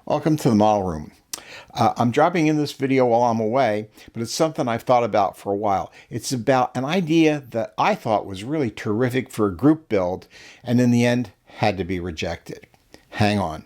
Welcome to the model room. I'm dropping in this video while I'm away, but it's something I've thought about for a while. It's about an idea that I thought was really terrific for a group build, and in the end had to be rejected. Hang on.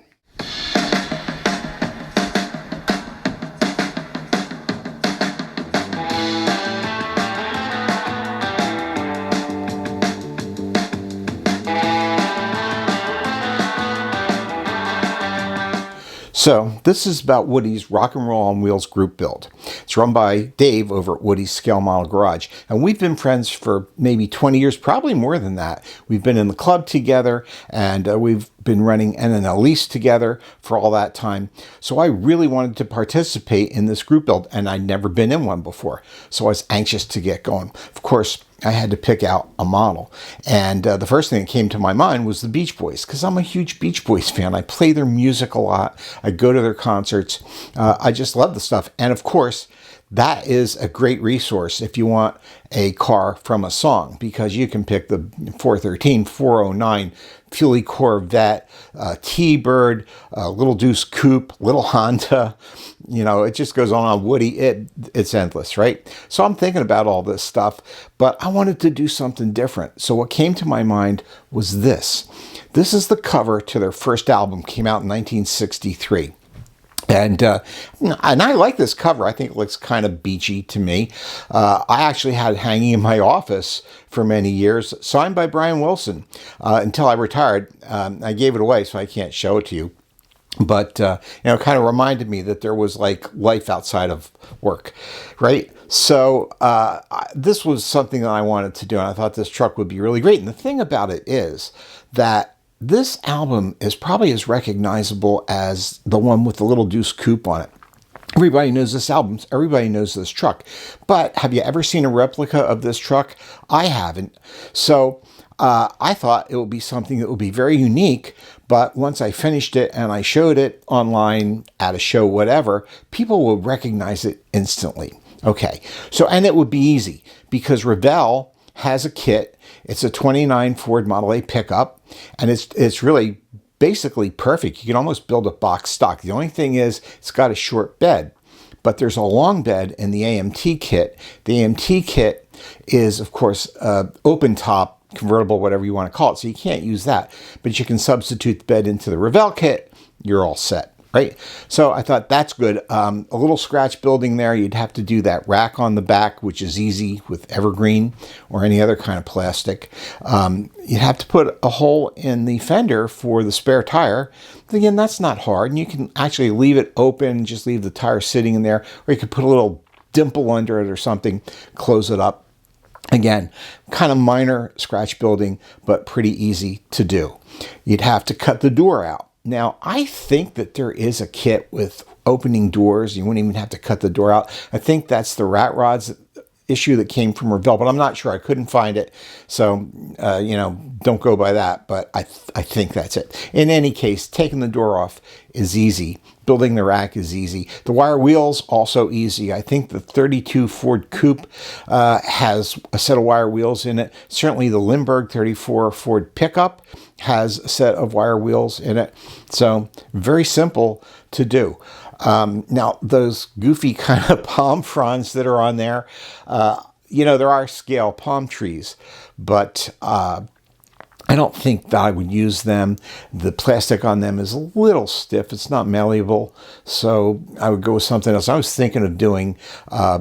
So this is about Woody's Rock and Roll on Wheels group build. It's run by Dave over at Woody's Scale Model Garage. And we've been friends for maybe 20 years, probably more than that. We've been in the club together, and we've been running NNL Lease together for all that time. So I really wanted to participate in this group build, and I'd never been in one before. So I was anxious to get going. Of course, I had to pick out a model. And the first thing that came to my mind was the Beach Boys, because I'm a huge Beach Boys fan. I play their music a lot. I go to their concerts. I just love the stuff. And of course, that is a great resource if you want a car from a song, because you can pick the 413, 409, Fuelie Corvette, T-Bird, Little Deuce Coupe, Little Honda. You know, it just goes on. Woody, it's endless, right? So I'm thinking about all this stuff, but I wanted to do something different. So what came to my mind was this. This is the cover to their first album, came out in 1963. And I like this cover. I think it looks kind of beachy to me. I actually had it hanging in my office for many years, signed by Brian Wilson, until I retired. I gave it away, so I can't show it to you. But, it kind of reminded me that there was like life outside of work, right? So this was something that I wanted to do, and I thought this truck would be really great. And the thing about it is that this album is probably as recognizable as the one with the Little Deuce Coupe on it. Everybody knows this album. Everybody knows this truck. But have you ever seen a replica of this truck? I haven't. So I thought it would be something that would be very unique. But once I finished it and I showed it online at a show, whatever, people will recognize it instantly. Okay. So, and it would be easy because Revell has a kit. It's a 29 Ford Model A pickup, and it's really basically perfect. You can almost build a box stock. The only thing is it's got a short bed, but there's a long bed in the AMT kit. The AMT kit is, of course, open top, convertible, whatever you want to call it, so you can't use that. But you can substitute the bed into the Revell kit. You're all set. Right? So I thought that's good. A little scratch building there. You'd have to do that rack on the back, which is easy with evergreen or any other kind of plastic. You'd have to put a hole in the fender for the spare tire. But again, that's not hard. And you can actually leave it open, just leave the tire sitting in there, or you could put a little dimple under it or something, close it up. Again, kind of minor scratch building, but pretty easy to do. You'd have to cut the door out. Now, I think that there is a kit with opening doors. You wouldn't even have to cut the door out. I think that's the rat rods issue that came from Revell, but I'm not sure. I couldn't find it. So, don't go by that, but I think that's it. In any case, taking the door off is easy. Building the rack is easy. The wire wheels, also easy. I think the 32 Ford Coupe has a set of wire wheels in it. Certainly the Lindbergh 34 Ford pickup has a set of wire wheels in it. So very simple to do. Now, those goofy kind of palm fronds that are on there, there are scale palm trees, but I don't think that I would use them. The plastic on them is a little stiff. It's not malleable, so I would go with something else. I was thinking of doing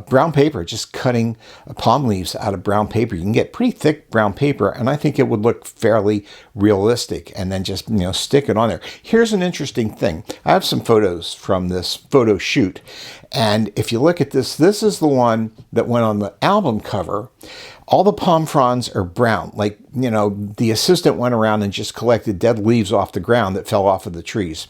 brown paper, just cutting palm leaves out of brown paper. You can get pretty thick brown paper, and I think it would look fairly realistic, and then just stick it on there. Here's an interesting thing. I have some photos from this photo shoot, and if you look at this, this is the one that went on the album cover. All the palm fronds are brown. Like, the assistant went around and just collected dead leaves off the ground that fell off of the trees.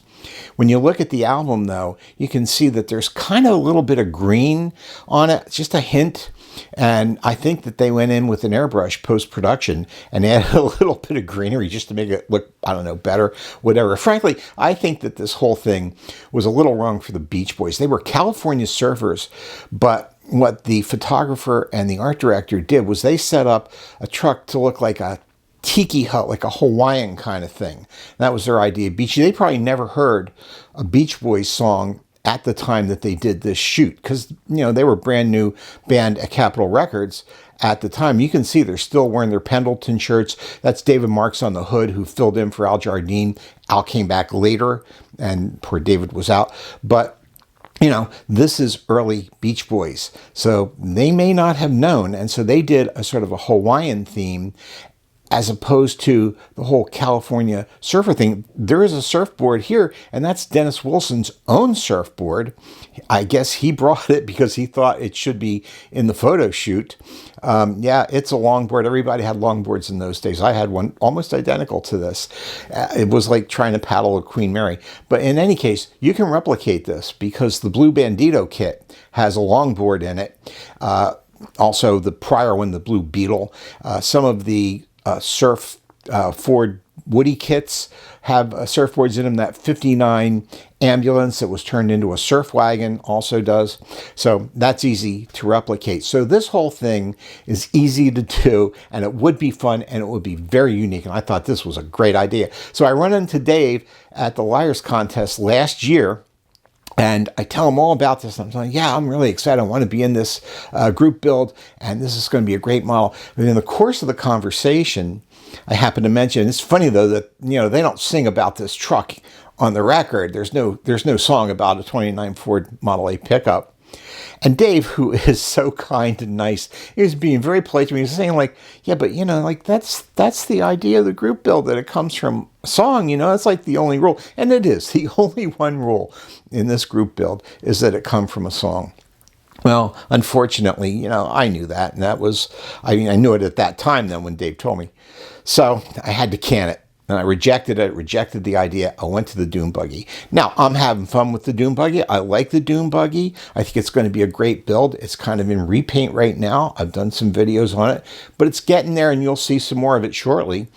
When you look at the album, though, you can see that there's kind of a little bit of green on it, just a hint. And I think that they went in with an airbrush post-production and added a little bit of greenery just to make it look, better, whatever. Frankly, I think that this whole thing was a little wrong for the Beach Boys. They were California surfers, but what the photographer and the art director did was they set up a truck to look like a tiki hut, like a Hawaiian kind of thing. That was their idea. Beachy, they probably never heard a Beach Boys song at the time that they did this shoot, because they were a brand new band at Capitol Records at the time. You can see they're still wearing their Pendleton shirts. That's David Marks on the hood, who filled in for Al Jardine. Al came back later, and poor David was out. But this is early Beach Boys. So they may not have known. And so they did a sort of a Hawaiian theme as opposed to the whole California surfer thing. There is a surfboard here, and that's Dennis Wilson's own surfboard. I guess he brought it because he thought it should be in the photo shoot. Yeah, it's a longboard. Everybody had longboards in those days. I had one almost identical to this. It was like trying to paddle a Queen Mary. But in any case, you can replicate this because the Blue Bandito kit has a longboard in it. Also, the prior one, the Blue Beetle. Some of the surf Ford Woody kits have surfboards in them. That 59 ambulance that was turned into a surf wagon also does. So that's easy to replicate. So this whole thing is easy to do, and it would be fun, and it would be very unique. And I thought this was a great idea. So I run into Dave at the Liars Contest last year, and I tell him all about this. I'm saying, yeah, I'm really excited. I want to be in this group build, and this is going to be a great model. And in the course of the conversation, I happen to mention, it's funny though that they don't sing about this truck on the record. There's no song about a 29 Ford Model A pickup. And Dave, who is so kind and nice, he was being very polite to me. He was saying, like, yeah, but that's the idea of the group build, that it comes from a song. It's like the only rule, and it is the only one rule in this group build is that it come from a song. Well, unfortunately, I knew that, and I knew it at that time then when Dave told me. So I had to can it. And I rejected it, rejected the idea. I went to the Dune Buggy. Now, I'm having fun with the Dune Buggy. I like the Dune Buggy. I think it's going to be a great build. It's kind of in repaint right now. I've done some videos on it, but it's getting there, and you'll see some more of it shortly.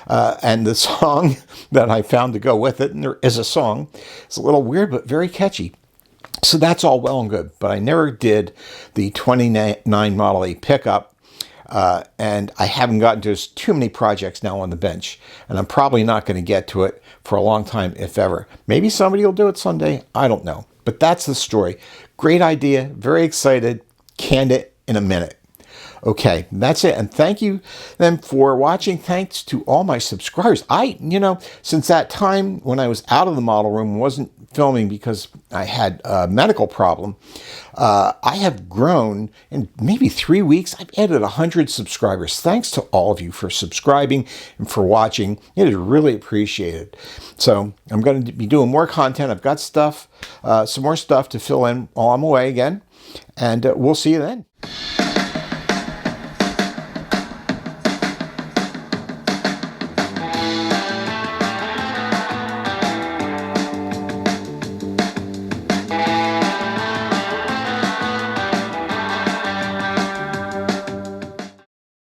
And the song that I found to go with it, and there is a song, it's a little weird, but very catchy. So that's all well and good, but I never did the 29 Model A pickup. And I haven't gotten to too many projects now on the bench, and I'm probably not going to get to it for a long time, if ever. Maybe somebody will do it someday. I don't know. But that's the story. Great idea. Very excited. Canned it in a minute. Okay, that's it. And thank you then for watching. Thanks to all my subscribers. Since that time when I was out of the model room, wasn't filming because I had a medical problem, I have grown in maybe 3 weeks. I've added 100 subscribers. Thanks to all of you for subscribing and for watching. It is really appreciated. So I'm going to be doing more content. I've got stuff, some more stuff to fill in while I'm away again. And we'll see you then.